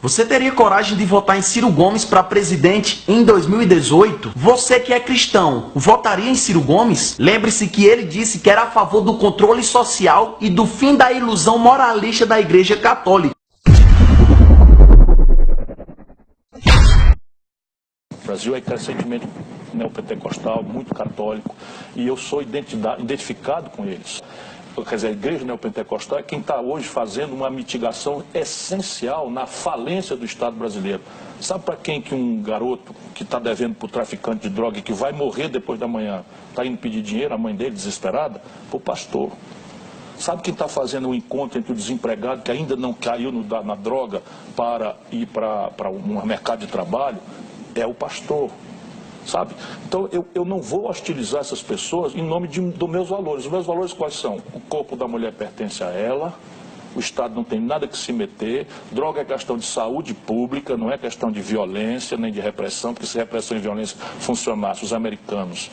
Você teria coragem de votar em Ciro Gomes para presidente em 2018? Você que é cristão, votaria em Ciro Gomes? Lembre-se que ele disse que era a favor do controle social e do fim da ilusão moralista da Igreja Católica. O Brasil é crescentemente neopentecostal, muito católico, e eu sou identificado com eles. Quer dizer, a igreja neopentecostal é quem está hoje fazendo uma mitigação essencial na falência do Estado brasileiro. Sabe para quem que um garoto que está devendo para o traficante de droga e que vai morrer depois da manhã, está indo pedir dinheiro, a mãe dele desesperada? Para o pastor. Sabe quem está fazendo um encontro entre o desempregado que ainda não caiu na droga para ir para um mercado de trabalho? É o pastor. Sabe? Então, eu não vou hostilizar essas pessoas em nome dos meus valores. Os meus valores quais são? O corpo da mulher pertence a ela, o Estado não tem nada que se meter, droga é questão de saúde pública, não é questão de violência nem de repressão, porque se repressão e violência funcionasse, os americanos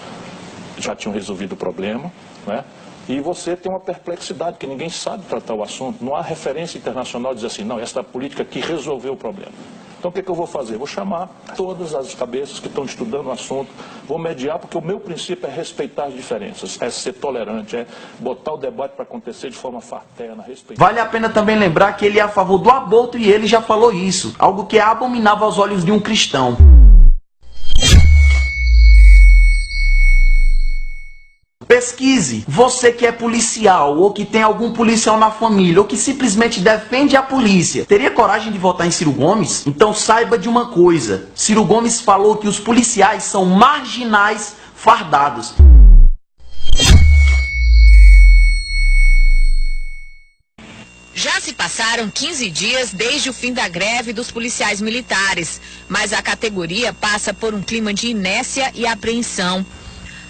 já tinham resolvido o problema, né? E você tem uma perplexidade, que ninguém sabe tratar o assunto, não há referência internacional de dizer assim, não, essa política aqui resolveu o problema. Então, o que eu vou fazer? Vou chamar todas as cabeças que estão estudando o assunto, vou mediar, porque o meu princípio é respeitar as diferenças, é ser tolerante, é botar o debate para acontecer de forma fraterna, respeitar. Vale a pena também lembrar que ele é a favor do aborto e ele já falou isso, algo que é abominável aos olhos de um cristão. Pesquise, você que é policial, ou que tem algum policial na família, ou que simplesmente defende a polícia, teria coragem de votar em Ciro Gomes? Então saiba de uma coisa, Ciro Gomes falou que os policiais são marginais fardados. Já se passaram 15 dias desde o fim da greve dos policiais militares, mas a categoria passa por um clima de inércia e apreensão.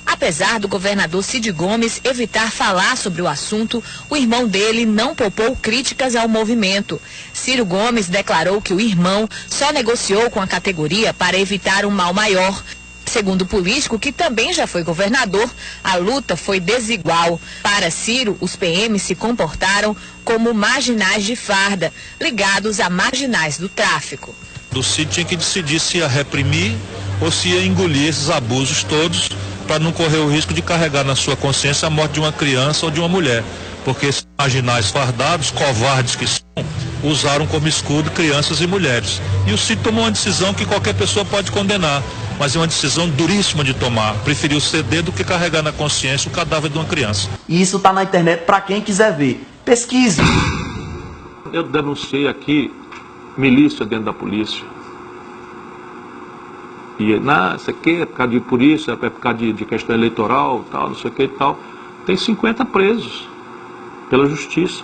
Apesar do governador Cid Gomes evitar falar sobre o assunto, o irmão dele não poupou críticas ao movimento. Ciro Gomes declarou que o irmão só negociou com a categoria para evitar um mal maior. Segundo o político, que também já foi governador, a luta foi desigual. Para Ciro, os PMs se comportaram como marginais de farda, ligados a marginais do tráfico. O Cid tinha que decidir se ia reprimir ou se ia engolir esses abusos todos, para não correr o risco de carregar na sua consciência a morte de uma criança ou de uma mulher. Porque esses marginais fardados, covardes que são, usaram como escudo crianças e mulheres. E o Cid tomou uma decisão que qualquer pessoa pode condenar, mas é uma decisão duríssima de tomar. Preferiu ceder do que carregar na consciência o cadáver de uma criança. E isso tá na internet para quem quiser ver. Pesquise. Eu denunciei aqui milícia dentro da polícia. E não, isso aqui é por causa de polícia, é por causa de questão eleitoral, tal, não sei o que e tal. Tem 50 presos pela justiça.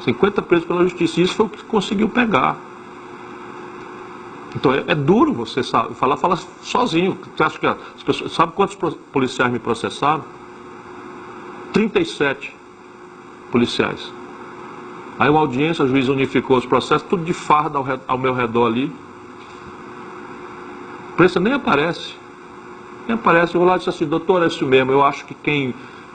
50 presos pela justiça. E isso foi o que conseguiu pegar. Então é duro você fala sozinho. Você acha que as pessoas, sabe quantos policiais me processaram? 37 policiais. Aí uma audiência, o juiz unificou os processos, tudo de farda ao meu redor ali. A polícia nem aparece. Nem aparece. Eu vou lá e disse assim, doutor, é isso mesmo. Eu acho que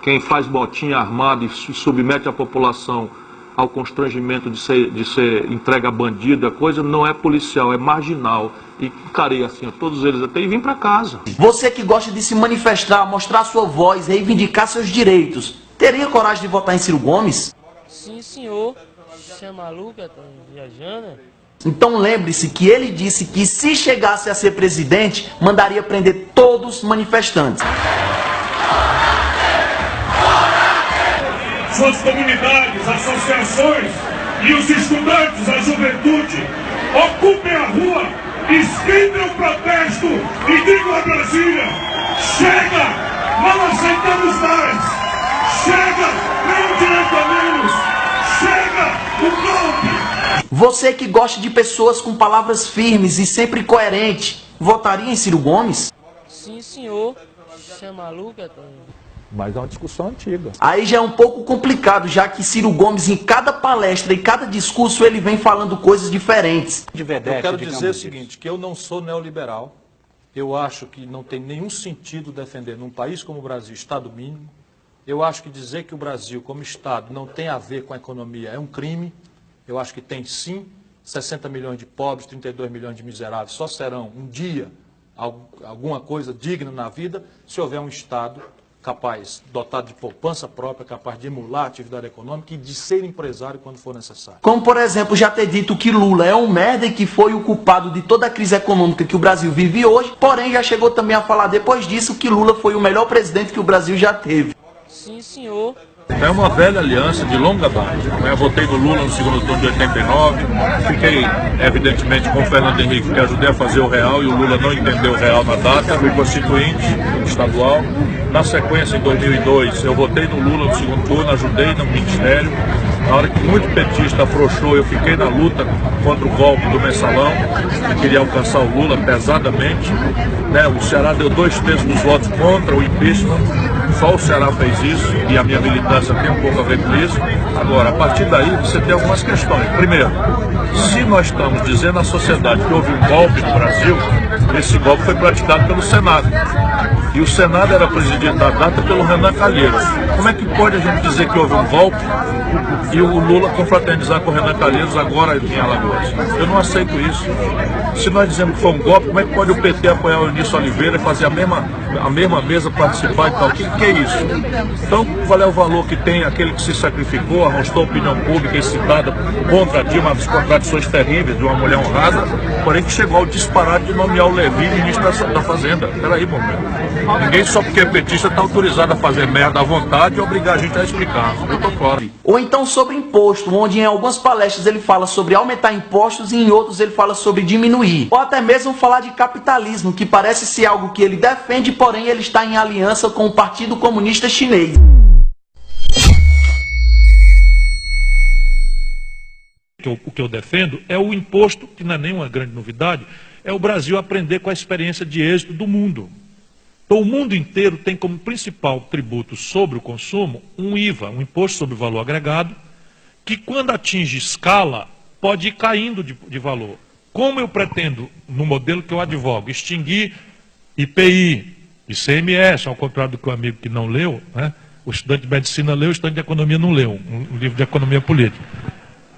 quem faz botinha armada e submete a população ao constrangimento de ser entregue a bandido, a coisa não é policial, é marginal. E encarei assim, todos eles até e vim para casa. Você que gosta de se manifestar, mostrar sua voz, reivindicar seus direitos, teria coragem de votar em Ciro Gomes? Sim, senhor. Você é maluco, tá viajando? Então lembre-se que ele disse que se chegasse a ser presidente, mandaria prender todos os manifestantes. Suas comunidades, associações e os estudantes, a juventude, ocupem a rua, estendam o protesto e digam a Brasília, chega, não aceitamos mais, chega, nem um direito a menos, chega, o golpe. Você que gosta de pessoas com palavras firmes e sempre coerente, votaria em Ciro Gomes? Sim, senhor. Você é maluco, tá? Mas é uma discussão antiga. Aí já é um pouco complicado, já que Ciro Gomes, em cada palestra e cada discurso, ele vem falando coisas diferentes. Eu quero dizer o seguinte, que eu não sou neoliberal. Eu acho que não tem nenhum sentido defender num país como o Brasil Estado mínimo. Eu acho que dizer que o Brasil, como Estado, não tem a ver com a economia é um crime. Eu acho que tem sim 60 milhões de pobres, 32 milhões de miseráveis. Só serão um dia alguma coisa digna na vida se houver um Estado capaz, dotado de poupança própria, capaz de emular a atividade econômica e de ser empresário quando for necessário. Como, por exemplo, já ter dito que Lula é um merda e que foi o culpado de toda a crise econômica que o Brasil vive hoje, porém já chegou também a falar depois disso que Lula foi o melhor presidente que o Brasil já teve. Sim, senhor. É uma velha aliança de longa data. Eu votei no Lula no segundo turno de 89, fiquei, evidentemente, com o Fernando Henrique, que ajudei a fazer o real, e o Lula não entendeu o real na data, fui constituinte estadual. Na sequência, em 2002, eu votei no Lula no segundo turno, ajudei no ministério. Na hora que muito petista afrouxou, eu fiquei na luta contra o golpe do Mensalão, que queria alcançar o Lula pesadamente. O Ceará deu 2/3 dos votos contra o impeachment, só o Ceará fez isso, e a minha militância tem um pouco a ver com isso. Agora, a partir daí, você tem algumas questões. Primeiro, se nós estamos dizendo à sociedade que houve um golpe no Brasil, esse golpe foi praticado pelo Senado. E o Senado era presidido na data pelo Renan Calheiros. Como é que pode a gente dizer que houve um golpe e o Lula confraternizar com o Renan Calheiros agora em Alagoas? Eu não aceito isso. Se nós dizemos que foi um golpe, como é que pode o PT apoiar o Eunício Oliveira e fazer a mesma mesa, participar e tal? O que é isso? Então, qual é o valor que tem aquele que se sacrificou, arrostou a opinião pública excitada contra Dilma, as contradições terríveis de uma mulher honrada, porém que chegou ao disparate de nomear o Levi ministro da Fazenda? Peraí, momento. Ninguém só porque é petista está autorizado a fazer merda à vontade e obrigar a gente a explicar. Eu tô fora. Ou então sobre imposto, onde em algumas palestras ele fala sobre aumentar impostos e em outros ele fala sobre diminuir. Ou até mesmo falar de capitalismo, que parece ser algo que ele defende, porém ele está em aliança com o Partido Comunista Chinês. O que eu defendo é o imposto, que não é nenhuma grande novidade, é o Brasil aprender com a experiência de êxito do mundo. Então, o mundo inteiro tem como principal tributo sobre o consumo um IVA, um imposto sobre valor agregado, que quando atinge escala, pode ir caindo de valor. Como eu pretendo, no modelo que eu advogo, extinguir IPI, ICMS, ao contrário do que o amigo que não leu, né? O estudante de medicina leu, o estudante de economia não leu, um livro de economia política.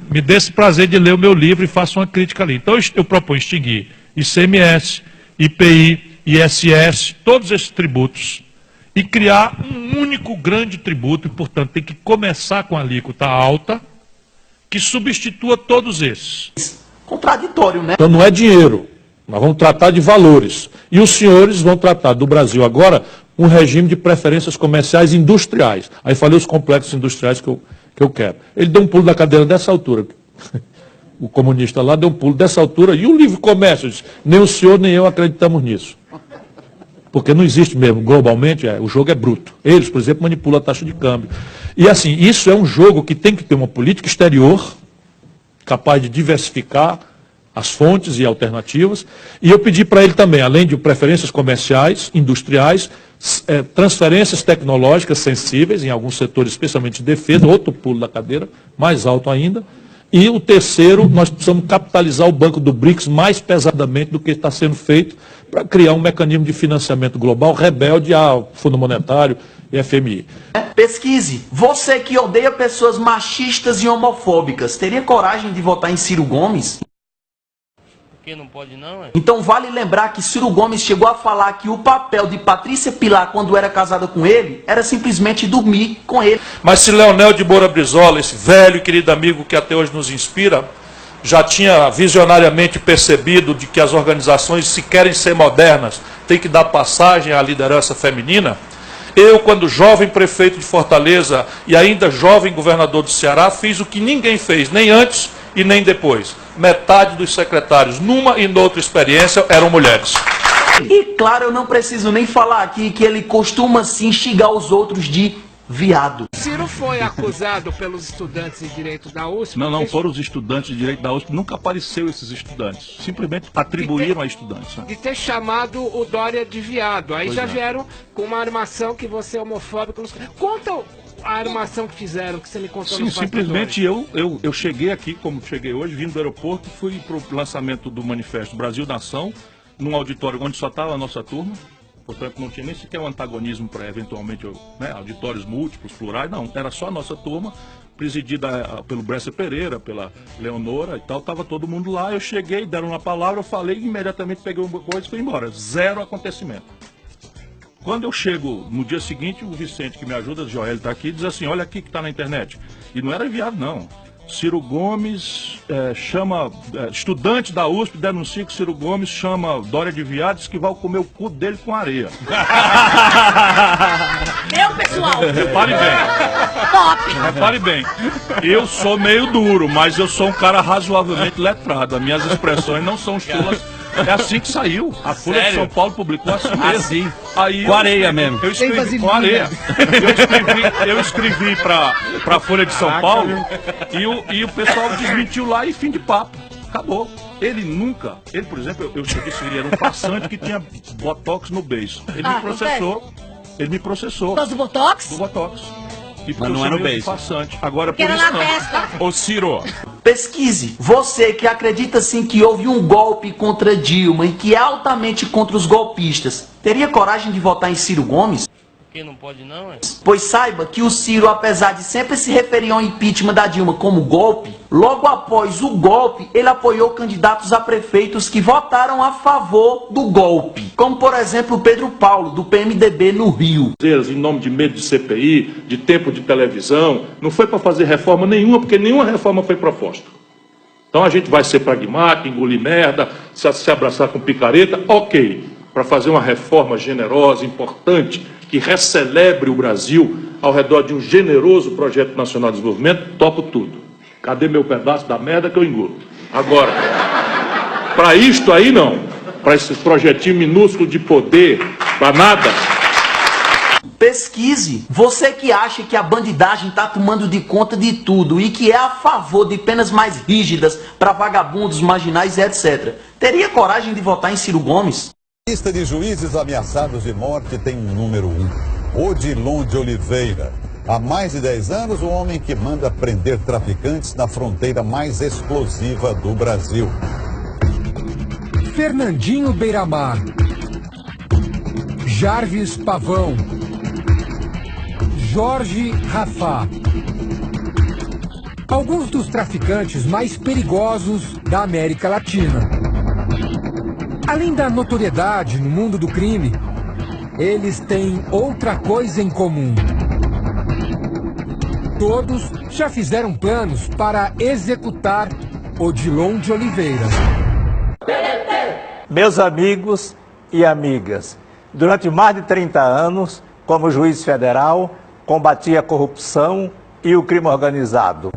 Me dê esse prazer de ler o meu livro e faça uma crítica ali. Então, eu proponho extinguir ICMS, IPI, ISS, todos esses tributos, e criar um único grande tributo, e, portanto, tem que começar com a alíquota alta, que substitua todos esses. Contraditório, né? Então não é dinheiro, nós vamos tratar de valores. E os senhores vão tratar do Brasil agora um regime de preferências comerciais industriais. Aí falei os complexos industriais que eu quero. Ele deu um pulo da cadeira dessa altura. O comunista lá deu um pulo dessa altura. E o livre comércio disse, nem o senhor nem eu acreditamos nisso. Porque não existe mesmo, globalmente, o jogo é bruto. Eles, por exemplo, manipulam a taxa de câmbio. E assim, isso é um jogo que tem que ter uma política exterior capaz de diversificar as fontes e alternativas. E eu pedi para ele também, além de preferências comerciais, industriais, transferências tecnológicas sensíveis, em alguns setores, especialmente de defesa, outro pulo da cadeira, mais alto ainda. E o terceiro, nós precisamos capitalizar o Banco do BRICS mais pesadamente do que está sendo feito para criar um mecanismo de financiamento global rebelde ao Fundo Monetário e FMI. Pesquise. Você que odeia pessoas machistas e homofóbicas, teria coragem de votar em Ciro Gomes? Porque não pode não, é? Então vale lembrar que Ciro Gomes chegou a falar que o papel de Patrícia Pilar quando era casada com ele era simplesmente dormir com ele. Mas se Leonel de Moura Brizola, esse velho e querido amigo que até hoje nos inspira, já tinha visionariamente percebido de que as organizações, se querem ser modernas, têm que dar passagem à liderança feminina, eu, quando jovem prefeito de Fortaleza e ainda jovem governador do Ceará, fiz o que ninguém fez, nem antes e nem depois. Metade dos secretários, numa e noutra experiência, eram mulheres. E claro, eu não preciso nem falar aqui que ele costuma se instigar os outros de viado. Ciro foi acusado pelos estudantes de direito da USP. Não foram os estudantes de direito da USP, nunca apareceu esses estudantes. Simplesmente atribuíram a estudantes. Né? De ter chamado o Dória de viado. Aí pois já vieram com uma armação que você é homofóbico. Conta a armação que fizeram, que você me contou. Sim, simplesmente eu cheguei aqui, como cheguei hoje, vim do aeroporto, fui para o lançamento do Manifesto Brasil Nação, num auditório onde só estava a nossa turma. Portanto, não tinha nem sequer um antagonismo para, eventualmente, auditórios múltiplos, plurais, não. Era só a nossa turma, presidida pelo Bresser Pereira, pela Leonora e tal, estava todo mundo lá, eu cheguei, deram uma palavra, eu falei, imediatamente peguei uma coisa e fui embora. Zero acontecimento. Quando eu chego no dia seguinte, o Vicente, que me ajuda, o Joel está aqui, diz assim, olha aqui que está na internet. E não era enviado, não. Ciro Gomes chama, estudante da USP denuncia que Ciro Gomes chama Dória de viado, diz que vai comer o cu dele com areia. Meu pessoal! Repare bem. Top! Repare bem. Eu sou meio duro, mas eu sou um cara razoavelmente letrado. As minhas expressões não são chulas. É assim que saiu. A Folha de São Paulo publicou assim mesmo. Assim. Aí com areia mesmo. Eu escrevi com areia. Eu escrevi pra Folha de São Paulo e o pessoal desmentiu lá e fim de papo. Acabou. Ele, por exemplo, eu disse que ele era um farsante que tinha botox no beiço. Ele me processou. Ele me processou. Por causa do Botox? Do Botox. Mas não é no beijo. Farsante. Agora, por Era isso na não. testa. Ô Ciro, Pesquise. Você que acredita sim que houve um golpe contra Dilma e que é altamente contra os golpistas, teria coragem de votar em Ciro Gomes? Porque não pode não, é? Pois saiba que o Ciro, apesar de sempre se referir ao impeachment da Dilma como golpe, logo após o golpe, ele apoiou candidatos a prefeitos que votaram a favor do golpe. Como, por exemplo, o Pedro Paulo, do PMDB no Rio. Em nome de medo de CPI, de tempo de televisão, não foi para fazer reforma nenhuma, porque nenhuma reforma foi proposta. Então a gente vai ser pragmático, engolir merda, se abraçar com picareta, ok. Para fazer uma reforma generosa, importante, que recelebre o Brasil ao redor de um generoso projeto nacional de desenvolvimento, topo tudo. Cadê meu pedaço da merda que eu engulo? Agora, para isto aí não, para esse projetinho minúsculo de poder, para nada. Pesquise. Você que acha que a bandidagem está tomando de conta de tudo e que é a favor de penas mais rígidas para vagabundos, marginais e etc., teria coragem de votar em Ciro Gomes? A lista de juízes ameaçados de morte tem um número 1. Odilon de Oliveira. Há mais de 10 anos, o homem que manda prender traficantes na fronteira mais explosiva do Brasil. Fernandinho Beiramar. Jarvis Pavão. Jorge Rafá. Alguns dos traficantes mais perigosos da América Latina. Além da notoriedade no mundo do crime, eles têm outra coisa em comum. Todos já fizeram planos para executar Odilon de Oliveira. Meus amigos e amigas, durante mais de 30 anos, como juiz federal, combati a corrupção e o crime organizado.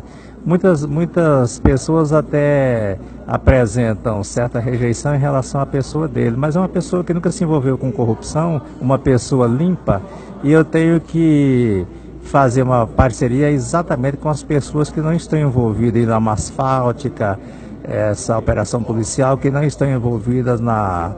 Muitas pessoas até apresentam certa rejeição em relação à pessoa dele, mas é uma pessoa que nunca se envolveu com corrupção, uma pessoa limpa, e eu tenho que fazer uma parceria exatamente com as pessoas que não estão envolvidas na asfáltica, essa operação policial, que não estão envolvidas na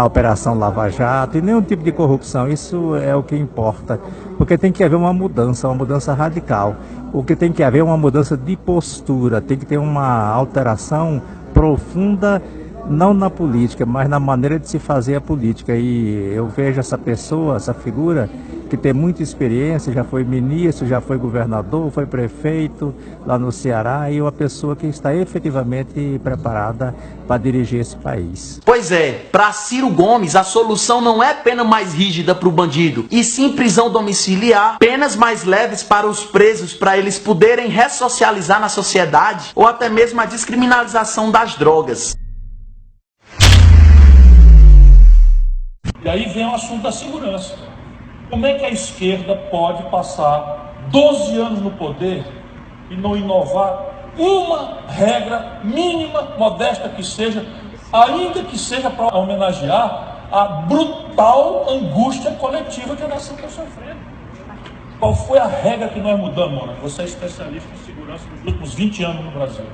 Operação Lava Jato e nenhum tipo de corrupção. Isso é o que importa, porque tem que haver uma mudança radical. O que tem que haver é uma mudança de postura, tem que ter uma alteração profunda, não na política, mas na maneira de se fazer a política. E eu vejo essa pessoa, essa figura, que tem muita experiência, já foi ministro, já foi governador, foi prefeito lá no Ceará, e uma pessoa que está efetivamente preparada para dirigir esse país. Pois é, para Ciro Gomes a solução não é pena mais rígida para o bandido, e sim prisão domiciliar, penas mais leves para os presos, para eles poderem ressocializar na sociedade, ou até mesmo a descriminalização das drogas. E aí vem o assunto da segurança. Como é que a esquerda pode passar 12 anos no poder e não inovar uma regra mínima, modesta que seja, ainda que seja para homenagear a brutal angústia coletiva que a nação está sofrendo? Qual foi a regra que nós mudamos, Mona? Você é especialista em segurança nos últimos 20 anos no Brasil.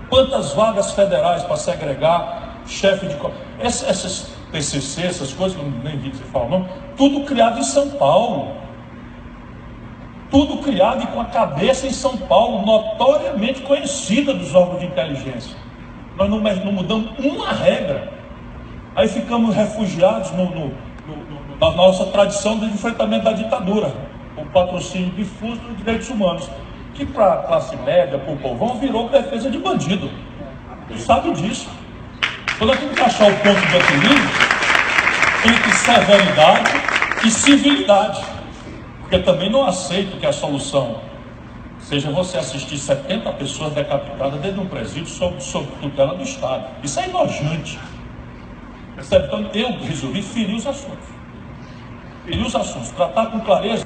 Quantas vagas federais para segregar chefe de... Essas PCC, essas coisas, que eu nem vi que você fala, não, tudo criado em São Paulo. Tudo criado e com a cabeça em São Paulo, notoriamente conhecida dos órgãos de inteligência. Nós não mudamos uma regra. Aí ficamos refugiados na nossa tradição de enfrentamento da ditadura, o patrocínio difuso dos direitos humanos. que para a classe média, para o povão, virou defesa de bandido. Ele sabe disso. Então nós temos que achar o ponto de equilíbrio entre severidade e civilidade. Porque eu também não aceito que a solução seja você assistir 70 pessoas decapitadas dentro de um presídio sob tutela do Estado. Isso é nojante. Percebe? Então eu resolvi ferir os assuntos. Ferir os assuntos, tratar com clareza.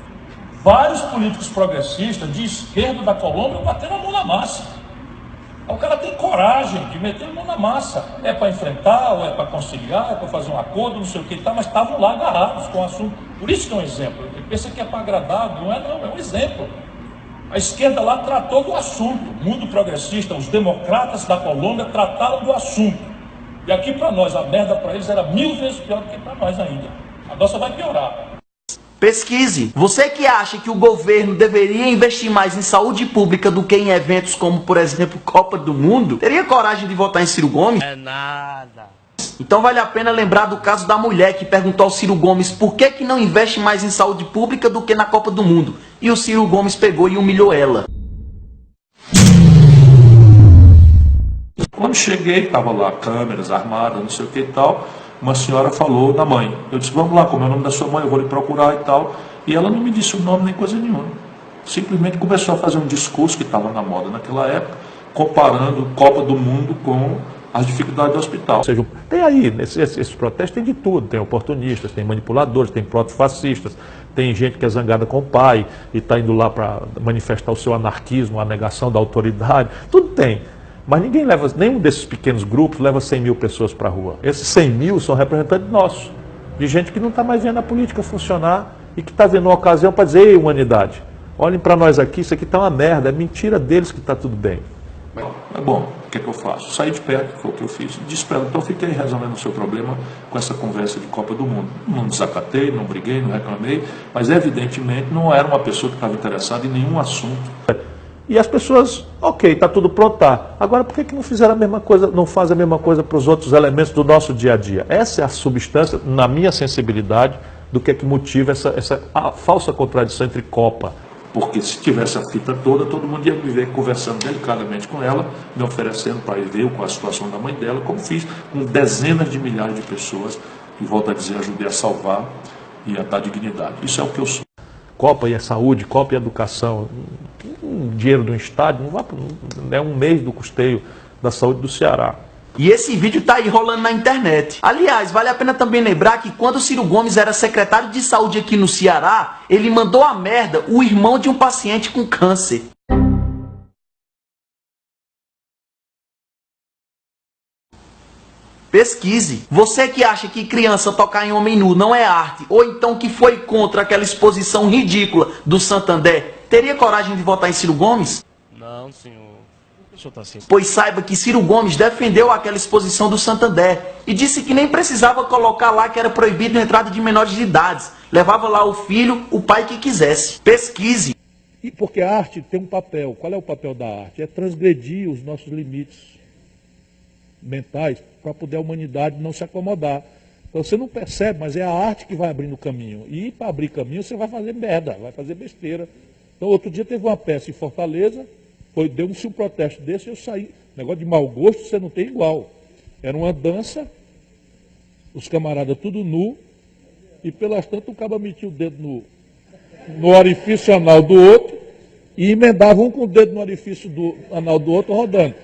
Vários políticos progressistas de esquerda da Colômbia bateram a mão na massa. O cara tem coragem de meter a mão na massa. É para enfrentar, ou é para conciliar, é para fazer um acordo, não sei o que e tal, mas estavam lá agarrados com o assunto. Por isso que é um exemplo. Ele pensa que é para agradar, não, é um exemplo. A esquerda lá tratou do assunto. O mundo progressista, os democratas da Colômbia trataram do assunto. E aqui para nós, a merda para eles era 1000 vezes pior do que para nós ainda. A nossa vai piorar. Pesquise. Você que acha que o governo deveria investir mais em saúde pública do que em eventos como, por exemplo, Copa do Mundo, teria coragem de votar em Ciro Gomes? É nada. Então vale a pena lembrar do caso da mulher que perguntou ao Ciro Gomes por que não investe mais em saúde pública do que na Copa do Mundo. E o Ciro Gomes pegou e humilhou ela. Quando cheguei, estava lá câmeras armadas, não sei o que e tal, uma senhora falou da mãe. Eu disse, vamos lá, como é o nome da sua mãe, eu vou lhe procurar e tal. E ela não me disse o nome nem coisa nenhuma. Simplesmente começou a fazer um discurso que estava na moda naquela época, comparando Copa do Mundo com as dificuldades do hospital. Ou seja, tem aí, esses protestos tem de tudo, tem oportunistas, tem manipuladores, tem proto-fascistas, tem gente que é zangada com o pai e está indo lá para manifestar o seu anarquismo, a negação da autoridade, tudo tem. Mas ninguém leva, nenhum desses pequenos grupos leva 100 mil pessoas para a rua. Esses 100 mil são representantes nossos, de gente que não está mais vendo a política funcionar e que está vendo uma ocasião para dizer, ei, humanidade, olhem para nós aqui, isso aqui está uma merda, é mentira deles que está tudo bem. É bom, o que é que eu faço? Saí de perto, que foi o que eu fiz, disse para ela, então eu fiquei resolvendo o seu problema com essa conversa de Copa do Mundo. Não desacatei, não briguei, não reclamei, mas evidentemente não era uma pessoa que estava interessada em nenhum assunto. E as pessoas, ok, está tudo pronto, tá. Agora por que não fizeram a mesma coisa, não fazem a mesma coisa para os outros elementos do nosso dia a dia? Essa é a substância, na minha sensibilidade, do que é que motiva essa falsa contradição entre Copa. Porque se tivesse a fita toda, todo mundo ia me ver conversando delicadamente com ela, me oferecendo para ir ver qual a situação da mãe dela, como fiz com dezenas de milhares de pessoas, e volto a dizer, ajudei a salvar e a dar dignidade. Isso é o que eu sou. Copa e a saúde, Copa e a educação, dinheiro do estádio, não é um mês do custeio da saúde do Ceará. E esse vídeo tá aí rolando na internet. Aliás, vale a pena também lembrar que quando o Ciro Gomes era secretário de saúde aqui no Ceará, ele mandou a merda o irmão de um paciente com câncer. Pesquise. Você que acha que criança tocar em homem nu não é arte, ou então que foi contra aquela exposição ridícula do Santander, teria coragem de votar em Ciro Gomes? Não, senhor. Tá assim. Pois saiba que Ciro Gomes defendeu aquela exposição do Santander e disse que nem precisava colocar lá que era proibido a entrada de menores de idade. Levava lá o filho, o pai que quisesse. Pesquise. E porque a arte tem um papel. Qual é o papel da arte? É transgredir os nossos limites mentais para poder a humanidade não se acomodar. Então você não percebe, mas é a arte que vai abrindo caminho. E para abrir caminho você vai fazer merda, vai fazer besteira. Então outro dia teve uma peça em Fortaleza, deu-se um protesto desse e eu saí. Negócio de mau gosto você não tem igual. Era uma dança, os camaradas tudo nu, e pelas tantas o cara metia o dedo no orifício anal do outro e emendava um com o dedo no orifício anal do outro rodando.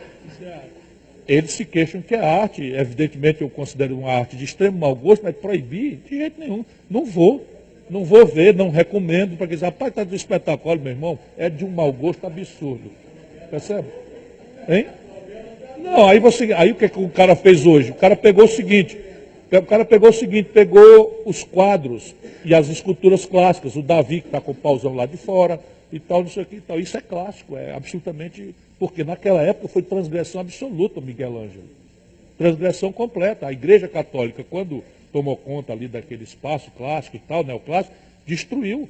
Eles se queixam que é arte, evidentemente eu considero uma arte de extremo mau gosto, mas proibir de jeito nenhum. Não vou ver, não recomendo, para dizer, rapaz, está do espetáculo, meu irmão, é de um mau gosto absurdo. Percebe? Hein? Não, aí o que o cara fez hoje? O cara pegou o seguinte, pegou os quadros e as esculturas clássicas, o Davi que está com o pauzão lá de fora e tal, não sei o que e tal. Isso é clássico, é absolutamente, porque naquela época foi transgressão absoluta, Miguel Ângelo. Transgressão completa. A Igreja Católica, quando tomou conta ali daquele espaço clássico e tal, neoclássico, destruiu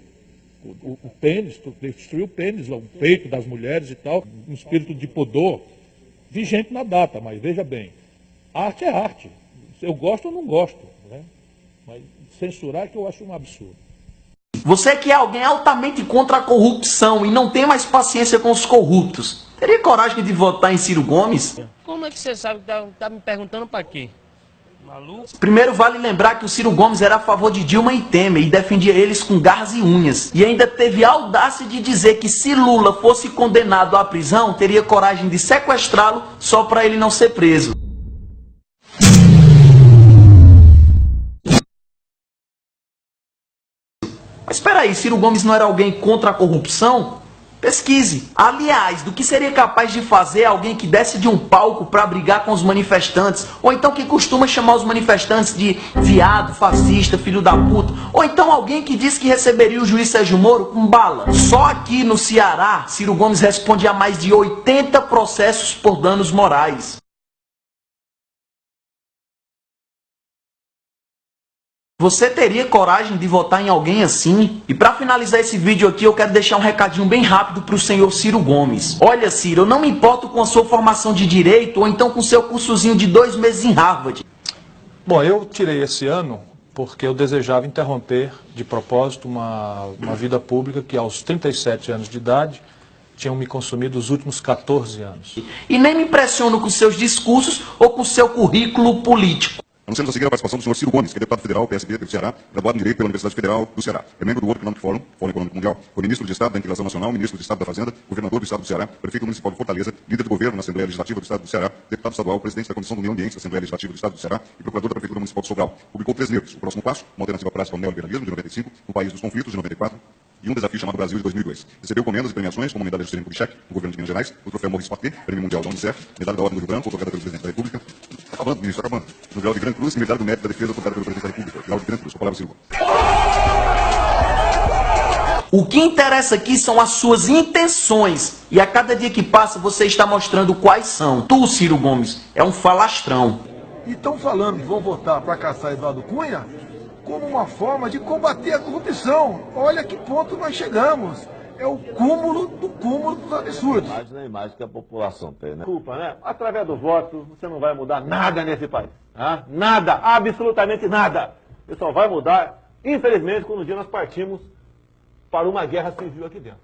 o pênis, destruiu o pênis, o peito das mulheres e tal, um espírito de pudor vigente na data, mas veja bem, arte é arte. Eu gosto ou não gosto, né? Mas censurar é que eu acho um absurdo. Você que é alguém altamente contra a corrupção e não tem mais paciência com os corruptos, teria coragem de votar em Ciro Gomes? Como é que você sabe que tá me perguntando pra quê? Maluco? Primeiro vale lembrar que o Ciro Gomes era a favor de Dilma e Temer e defendia eles com garras e unhas. E ainda teve a audácia de dizer que se Lula fosse condenado à prisão, teria coragem de sequestrá-lo só para ele não ser preso. Mas espera aí, Ciro Gomes não era alguém contra a corrupção? Pesquise. Aliás, do que seria capaz de fazer alguém que desce de um palco para brigar com os manifestantes, ou então que costuma chamar os manifestantes de viado, fascista, filho da puta, ou então alguém que diz que receberia o juiz Sérgio Moro com bala. Só aqui no Ceará, Ciro Gomes responde a mais de 80 processos por danos morais. Você teria coragem de votar em alguém assim? E para finalizar esse vídeo aqui, eu quero deixar um recadinho bem rápido para o senhor Ciro Gomes. Olha, Ciro, eu não me importo com a sua formação de direito ou então com o seu cursozinho de 2 meses em Harvard. Bom, eu tirei esse ano porque eu desejava interromper de propósito uma vida pública que aos 37 anos de idade tinham me consumido os últimos 14 anos. E nem me impressiono com seus discursos ou com seu currículo político. Anunciamos a seguir a participação do senhor Ciro Gomes, que é deputado federal, PSB do Ceará, graduado em Direito pela Universidade Federal do Ceará. É membro do World Economic Forum, Fórum Econômico Mundial. Foi ministro de Estado da Integração Nacional, ministro de Estado da Fazenda, governador do Estado do Ceará, prefeito municipal de Fortaleza, líder de governo na Assembleia Legislativa do Estado do Ceará, deputado estadual, presidente da Comissão do Meio Ambiente da Assembleia Legislativa do Estado do Ceará e procurador da Prefeitura Municipal de Sobral. Publicou 3 livros: O Próximo Passo, uma alternativa prática ao neoliberalismo, de 95, No País dos Conflitos, de 94, e Um Desafio Chamado Brasil, de 2002. Recebeu comendas e premiações como Medalha de Juscelino Kubitschek, do governo de Minas Gerais, o Troféu Maurice Paquet, Prêmio Mundial da Unicef, Medalha da Ordem do Rio Branco, otorgada pelo Presidente da República. Acabando, ministro, acabando. No grau de Gran Cruz e Medalha do Mérito da Defesa, otorgada pelo Presidente da República. Grau de Gran Cruz. Com a palavra, Ciro Gomes. O que interessa aqui são as suas intenções. E a cada dia que passa, você está mostrando quais são. Tu, Ciro Gomes, é um falastrão. E estão falando que vão votar para caçar Eduardo Cunha como uma forma de combater a corrupção. Olha que ponto nós chegamos. É o cúmulo dos absurdos. Imagina a imagem que a população tem, né? Desculpa, né? Através do voto, você não vai mudar nada nesse país. Tá? Nada, absolutamente nada. Isso só vai mudar, infelizmente, quando um dia nós partimos para uma guerra civil aqui dentro.